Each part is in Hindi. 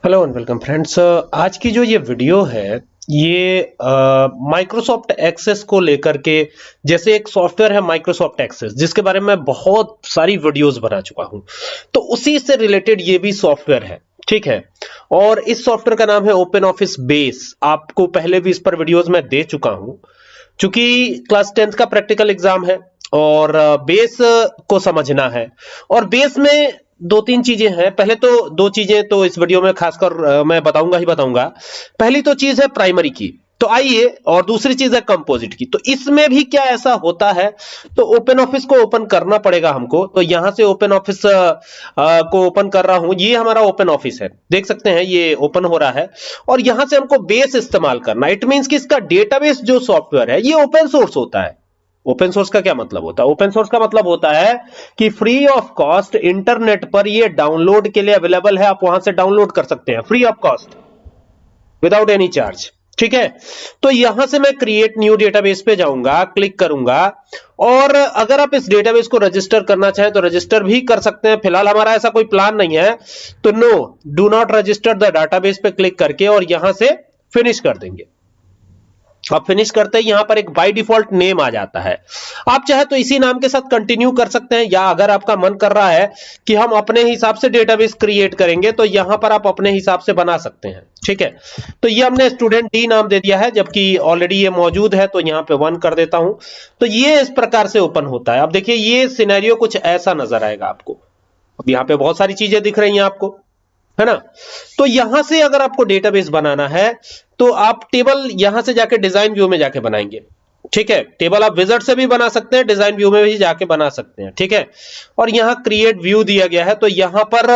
Hello and welcome friends. आज की जो ये वीडियो है ये माइक्रोसॉफ्ट एक्सेस को लेकर के। जैसे एक सॉफ्टवेयर है माइक्रोसॉफ्ट एक्सेस जिसके बारे में बहुत सारी वीडियोस बना चुका हूं, तो उसी से रिलेटेड ये भी सॉफ्टवेयर है। ठीक है। और इस सॉफ्टवेयर का नाम है ओपन ऑफिस बेस। आपको पहले भी इस पर वीडियोस में दे चुका हूं। चूंकि क्लास 10th का प्रैक्टिकल एग्जाम है और बेस को समझना है। और बेस में दो तीन चीजें हैं। पहले तो दो चीजें तो इस वीडियो में खासकर मैं बताऊंगा ही बताऊंगा। पहली तो चीज है प्राइमरी की, तो आइए, और दूसरी चीज है कंपोजिट की। तो इसमें भी क्या ऐसा होता है, तो ओपन ऑफिस को ओपन करना पड़ेगा हमको। तो यहां से ओपन ऑफिस को ओपन कर रहा हूं। ये हमारा ओपन ऑफिस है, देख सकते हैं ये ओपन हो रहा है। और यहां से हमको बेस इस्तेमाल करना। इट मींस कि इसका डेटाबेस जो सॉफ्टवेयर है ये ओपन सोर्स होता है। ओपन सोर्स का क्या मतलब होता है? ओपन सोर्स का मतलब होता है कि फ्री ऑफ कॉस्ट इंटरनेट पर ये डाउनलोड के लिए अवेलेबल है। आप वहां से डाउनलोड कर सकते हैं free of cost, without any charge. ठीक है। तो यहां से मैं क्रिएट न्यू डेटाबेस पे जाऊंगा, क्लिक करूंगा। और अगर आप इस डेटाबेस को रजिस्टर करना चाहें तो रजिस्टर भी कर सकते हैं। फिलहाल हमारा ऐसा कोई प्लान नहीं है, तो no, do not register the database पे क्लिक करके और यहां से फिनिश कर देंगे। अब फिनिश करते ही यहां पर एक बाय डिफॉल्ट नेम आ जाता है। आप चाहे तो इसी नाम के साथ कंटिन्यू कर सकते हैं, या अगर आपका मन कर रहा है कि हम अपने हिसाब से डेटाबेस क्रिएट करेंगे तो यहां पर आप अपने हिसाब से बना सकते हैं। ठीक है। तो ये हमने स्टूडेंट डी नाम दे दिया है, जबकि ऑलरेडी ये मौजूद है, तो यहां पे 1 कर देता हूं। तो ये इस प्रकार से ओपन होता है। अब देखिए ये सिनेरियो कुछ ऐसा नजर आएगा आपको। अब यहां पे बहुत सारी चीजें दिख रही हैं आपको, है ना। तो यहां से अगर आपको डेटाबेस बनाना है तो आप टेबल यहां से जाके डिजाइन व्यू में जाके बनाएंगे। ठीक है। टेबल आप विजार्ड से भी बना सकते हैं, डिजाइन व्यू में भी जाके बना सकते हैं। ठीक है। और यहां क्रिएट व्यू दिया गया है, तो यहां पर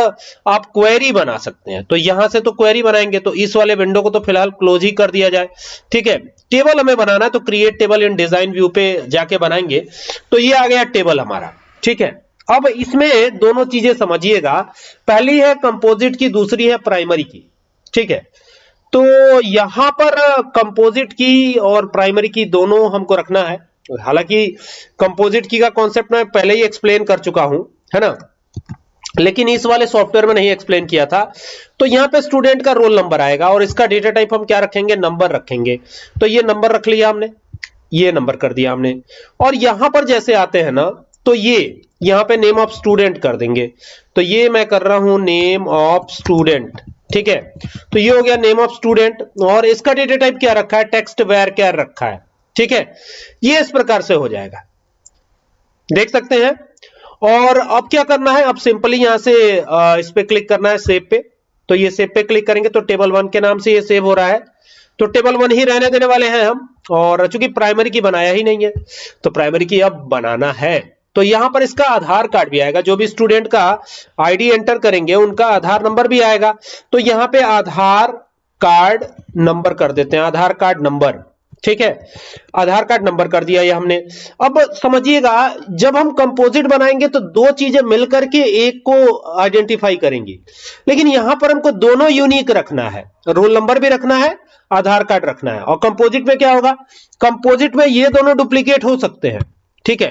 आप क्वेरी बना सकते हैं। तो यहां से तो क्वेरी बनाएंगे, तो इस वाले विंडो को तो फिलहाल क्लोज ही कर दिया जाए। ठीक है। टेबल हमें बनाना है तो क्रिएट टेबल इन डिजाइन व्यू पे जाके बनाएंगे। तो ये आ गया टेबल हमारा। ठीक है। अब इसमें दोनों चीजें समझिएगा। पहली है कंपोजिट की, दूसरी है प्राइमरी की। ठीक है। तो यहां पर कंपोजिट की और प्राइमरी की दोनों हमको रखना है। हालांकि कंपोजिट की का कॉन्सेप्ट मैं पहले ही एक्सप्लेन कर चुका हूं, है ना, लेकिन इस वाले सॉफ्टवेयर में नहीं एक्सप्लेन किया था। तो यहां पे स्टूडेंट का रोल नंबर आएगा और इसका डेटा टाइप हम क्या रखेंगे? नंबर रखेंगे। तो ये नंबर रख लिया हमने, ये नंबर कर दिया हमने। और यहां पर जैसे आते हैं ना, तो ये यहां पे नेम ऑफ स्टूडेंट कर देंगे। तो ये मैं कर रहा हूं नेम ऑफ स्टूडेंट। ठीक है। तो ये हो गया नेम ऑफ स्टूडेंट। और इसका डेटा टाइप क्या रखा है? टेक्स्ट वेर क्या रखा है। ठीक है। ये इस प्रकार से हो जाएगा, देख सकते हैं। और अब क्या करना है? अब सिंपली यहां से इस पे क्लिक करना है, सेव पे। तो ये सेव पे क्लिक करेंगे तो टेबल 1 के नाम से ये सेव हो रहा है। तो टेबल 1 ही रहने देने वाले हैं हम। और चूंकि प्राइमरी की बनाया ही नहीं है, तो प्राइमरी की अब बनाना है। तो यहां पर इसका आधार कार्ड भी आएगा। जो भी स्टूडेंट का आईडी एंटर करेंगे उनका आधार नंबर भी आएगा। तो यहां पे आधार कार्ड नंबर कर देते हैं, आधार कार्ड नंबर। ठीक है। आधार कार्ड नंबर कर दिया ये हमने। अब समझिएगा, जब हम कंपोजिट बनाएंगे तो दो चीजें मिलकर के एक को आइडेंटिफाई करेंगी, लेकिन यहां पर हमको दोनों यूनिक रखना है। रोल नंबर भी रखना है, आधार कार्ड रखना है। और कंपोजिट में क्या होगा? कंपोजिट में ये दोनों डुप्लीकेट हो सकते हैं। ठीक है।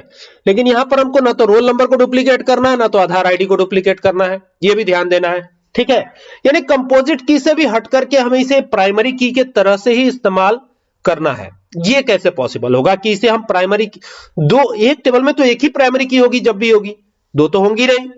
लेकिन यहां पर हमको ना तो रोल नंबर को डुप्लीकेट करना है, ना तो आधार आईडी को डुप्लीकेट करना है। ये भी ध्यान देना है। ठीक है। यानी कंपोजिट की से भी हट करके हमें इसे प्राइमरी की के तरह से ही इस्तेमाल करना है। ये कैसे पॉसिबल होगा कि इसे हम प्राइमरी दो, एक टेबल में तो एक ही प्राइमरी की होगी, जब भी होगी दो तो होंगी नहीं।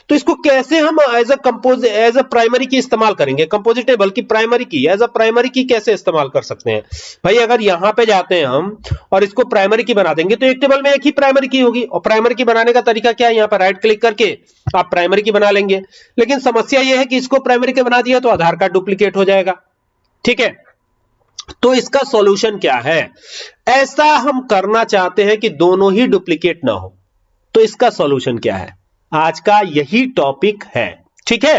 तो इसको कैसे हम एज अ प्राइमरी की इस्तेमाल करेंगे? कंपोजिट टेबल की प्राइमरी की एज अ प्राइमरी की कैसे इस्तेमाल कर सकते हैं भाई? अगर यहां पे जाते हैं हम और इसको प्राइमरी की बना देंगे तो एक टेबल में एक ही प्राइमरी की होगी। और प्राइमरी की बनाने का तरीका क्या है? यहां पर राइट क्लिक करके आप प्राइमरी की बना लेंगे। लेकिन समस्या यह है कि इसको प्राइमरी के बना दिया तो आधार कार्ड डुप्लीकेट हो जाएगा। ठीक है। तो इसका सॉल्यूशन क्या है? ऐसा हम करना चाहते हैं कि दोनों ही डुप्लीकेट ना हो। तो इसका सॉल्यूशन क्या है? आज का यही टॉपिक है। ठीक है।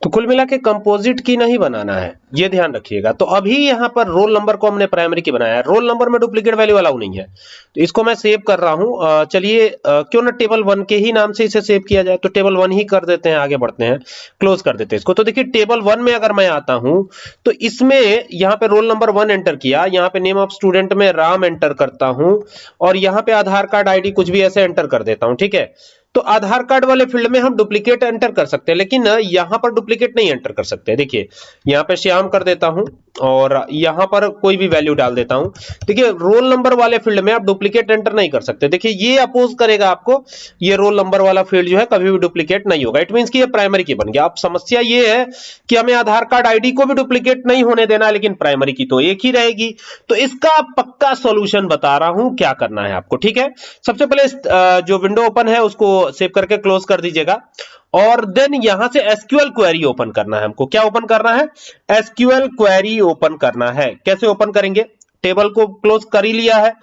तो कुल मिला के कंपोजिट की नहीं बनाना है, ये ध्यान रखिएगा। तो अभी यहां पर रोल नंबर को हमने प्राइमरी की बनाया है। रोल नंबर में डुप्लीकेट वैल्यू अलाउ नहीं है, तो इसको मैं सेव कर रहा हूं। चलिए, क्यों ना टेबल 1 के ही नाम से इसे सेव किया जाए। तो टेबल 1 ही कर देते हैं, आगे बढ़ते हैं, क्लोज कर देते हैं इसको। तो देखिए टेबल 1 में अगर मैं आता हूं तो इसमें यहां पे रोल नंबर 1 एंटर किया, यहां पे नेम ऑफ स्टूडेंट में राम एंटर करता हूं, और यहां पे आधार कार्ड आईडी कुछ भी ऐसे एंटर कर देता हूं। ठीक है। तो आधार कार्ड वाले फील्ड में हम डुप्लीकेट एंटर कर सकते हैं, लेकिन यहां पर डुप्लीकेट नहीं एंटर कर सकते। देखिए यहां पे श्याम कर देता हूं और यहां पर कोई भी वैल्यू डाल देता हूं। देखिए रोल नंबर वाले फील्ड में आप डुप्लीकेट एंटर नहीं कर सकते। देखिए ये अपोज करेगा आपको, ये रोल नंबर वाला फील्ड जो है कभी भी डुप्लीकेट नहीं होगा। इट मींस कि ये प्राइमरी की बन गया। अब समस्या ये है कि हमें आधार कार्ड आईडी को भी डुप्लीकेट नहीं होने देना, लेकिन प्राइमरी की तो एक ही रहेगी। तो इसका पक्का सॉल्यूशन बता रहा हूं क्या करना है आपको, ठीक है। सबसे पहले जो विंडो ओपन है उसको सेव करके क्लोज कर दीजिएगा और देन यहां से एसक्यूएल क्वेरी ओपन करना है हमको। क्या ओपन करना है? एसक्यूएल क्वेरी ओपन करना है। कैसे ओपन करेंगे? टेबल को क्लोज कर ही लिया है,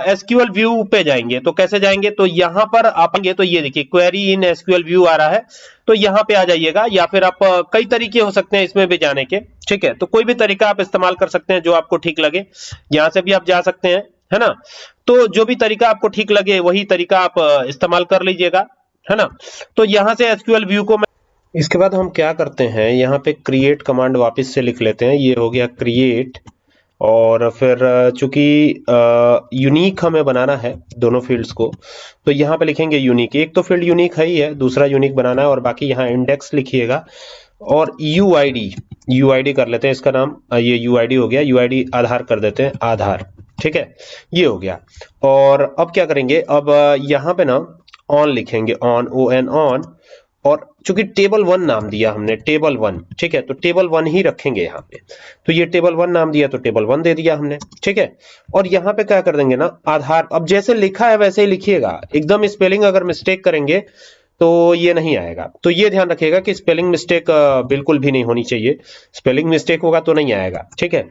एसक्यूएल व्यू पे जाएंगे। तो कैसे जाएंगे? तो यहां पर आएंगे तो ये देखिए क्वेरी इन एसक्यूएल व्यू आ रहा है, तो यहां पे आ जाइएगा। या फिर आप कई तरीके हो सकते हैं इसमें भी जाने के, ठीक है। तो कोई भी तरीका आप इस्तेमाल कर सकते हैं जो आपको ठीक लगे। यहां से भी आप जा सकते हैं, है ना। तो जो भी तरीका आपको ठीक लगे वही तरीका आप इस्तेमाल कर लीजिएगा, है ना। तो यहां से एसक्यूएल व्यू को मैं, इसके बाद हम क्या करते हैं, यहाँ पे क्रिएट कमांड वापस से लिख लेते हैं। ये हो गया क्रिएट, और फिर चूंकि यूनिक हमें बनाना है दोनों फील्ड्स को, तो यहाँ पे लिखेंगे यूनिक। एक तो फील्ड यूनिक है ही है, दूसरा यूनिक बनाना है, और बाकी यहाँ इंडेक्स लिखिएगा और यूआईडी कर लेते हैं इसका नाम। ये यूआईडी हो गया, यूआईडी आधार कर देते हैं, आधार, ठीक है। ये हो गया। और अब क्या करेंगे, अब यहाँ पे ना ऑन लिखेंगे, ऑन, ON ऑन। और चूंकि टेबल 1 नाम दिया हमने, टेबल 1, ठीक है, तो टेबल 1 ही रखेंगे यहाँ पे। तो ये टेबल 1 नाम दिया तो टेबल 1 दे दिया हमने, ठीक है। और यहाँ पे क्या कर देंगे ना, आधार। अब जैसे लिखा है वैसे ही लिखिएगा, एकदम स्पेलिंग अगर मिस्टेक करेंगे तो ये नहीं आएगा। तो ये ध्यान रखिएगा कि स्पेलिंग मिस्टेक बिल्कुल भी नहीं होनी चाहिए। स्पेलिंग मिस्टेक होगा तो नहीं आएगा, ठीक है।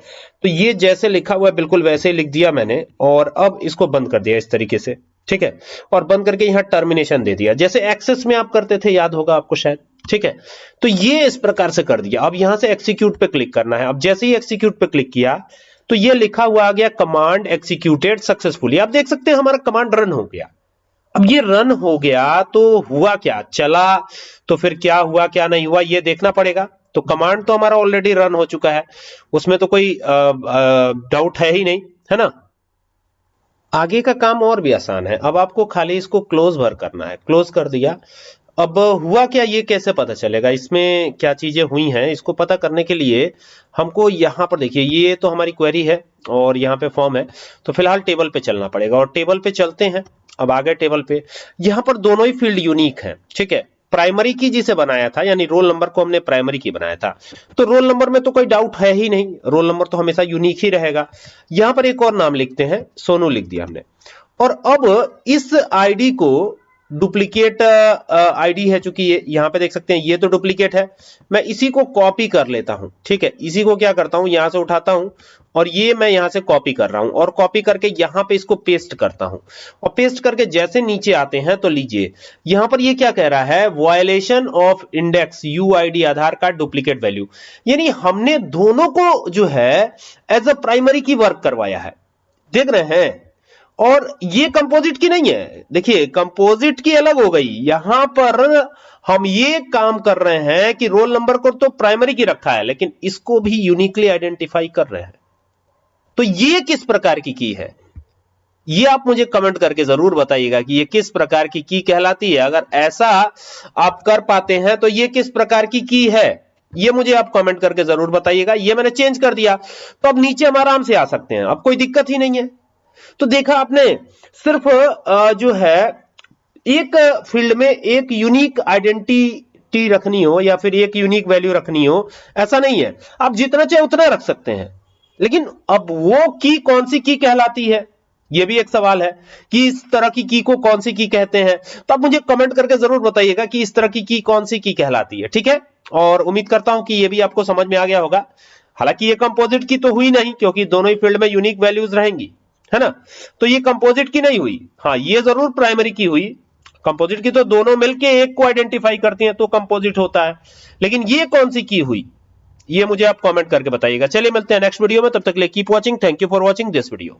तो ये जैसे लिखा हुआ है बिल्कुल वैसे ही लिख दिया मैंने, और अब इसको बंद कर दिया इस तरीके से, ठीक है। और बंद करके यहाँ टर्मिनेशन दे दिया, जैसे एक्सेस में आप करते थे, याद होगा आपको शायद, ठीक है। तो ये इस प्रकार से कर दिया। अब यहां से एक्सीक्यूट पे क्लिक करना है। अब जैसे ही एक्सीक्यूट पे क्लिक किया तो ये लिखा हुआ आ गया कमांड एक्सीक्यूटेड सक्सेसफुली। आप देख सकते हैं हमारा कमांड रन हो गया। अब ये रन हो गया तो हुआ क्या, चला तो फिर क्या हुआ क्या नहीं हुआ ये देखना पड़ेगा। तो कमांड तो हमारा ऑलरेडी रन हो चुका है, उसमें तो कोई डाउट है ही नहीं, है ना। आगे का काम और भी आसान है। अब आपको खाली इसको क्लोज भर करना है। क्लोज कर दिया। अब हुआ क्या ये कैसे पता चलेगा, इसमें क्या चीजें हुई हैं, इसको पता करने के लिए हमको यहाँ पर देखिए, ये तो हमारी क्वेरी है और यहाँ पे फॉर्म है। तो फिलहाल टेबल पे चलना पड़ेगा, और टेबल पे चलते हैं। अब आगे टेबल पे, यहाँ पर दोनों ही फील्ड यूनिक है, ठीक है। प्राइमरी की जिसे बनाया था, यानी रोल नंबर को हमने प्राइमरी की बनाया था, तो रोल नंबर में तो कोई डाउट है ही नहीं, रोल नंबर तो हमेशा यूनिक ही रहेगा। यहां पर एक और नाम लिखते हैं, सोनू लिख दिया हमने। और अब इस आईडी को डुप्लीकेट आईडी है, चूंकि ये यहां पे देख सकते हैं ये तो डुप्लीकेट है। मैं इसी को कॉपी कर लेता हूं, ठीक है। इसी को क्या करता हूं, यहां से उठाता हूं और ये मैं यहां से कॉपी कर रहा हूं, और कॉपी करके यहां पे इसको पेस्ट करता हूं। और पेस्ट करके जैसे नीचे आते हैं तो लीजिए, यहां पर ये क्या कह रहा है, violation of index UID Aadhaar card duplicate value. यानी हमने दोनों को जो है एज अ प्राइमरी की वर्क करवाया है, देख रहे हैं। और ये कंपोजिट की नहीं है, देखिए कंपोजिट की अलग हो गई। यहां पर हम ये काम कर रहे हैं कि रोल नंबर को तो प्राइमरी की रखा है, लेकिन इसको भी यूनिकली आइडेंटिफाई कर रहे हैं। तो ये किस प्रकार की है, ये आप मुझे कमेंट करके जरूर बताइएगा कि ये किस प्रकार की कहलाती है। अगर ऐसा आप कर पाते हैं तो ये किस प्रकार की है, ये मुझे आप कमेंट करके जरूर बताइएगा। ये मैंने चेंज कर दिया, तो अब नीचे हम आराम से आ सकते हैं, अब कोई दिक्कत ही नहीं है। तो देखा आपने, सिर्फ जो है एक फील्ड में एक यूनिक आइडेंटिटी रखनी हो या फिर एक यूनिक वैल्यू रखनी हो, ऐसा नहीं है। आप जितना चाहे उतना रख सकते हैं, लेकिन अब वो की कौन सी की कहलाती है, ये भी एक सवाल है कि इस तरह की को कौन सी की कहते हैं। तो आप मुझे कमेंट करके जरूर बताइएगा कि इस तरह की कौन सी की कहलाती है, ठीक है। और उम्मीद करता हूं कि ये भी आपको समझ में आ गया होगा। हालांकि ये कंपोजिट की तो हुई नहीं, क्योंकि दोनों ही फील्ड में यूनिक वैल्यूज रहेंगी, है ना। तो ये कंपोजिट की नहीं हुई, हाँ ये जरूर प्राइमरी की हुई। कंपोजिट की तो दोनों मिलके एक को आइडेंटिफाई करती हैं तो कंपोजिट होता है, लेकिन ये कौन सी की हुई, ये मुझे आप कमेंट करके बताइएगा। चलिए मिलते हैं नेक्स्ट वीडियो में, तब तक के लिए keep watching. Thank you for watching this video.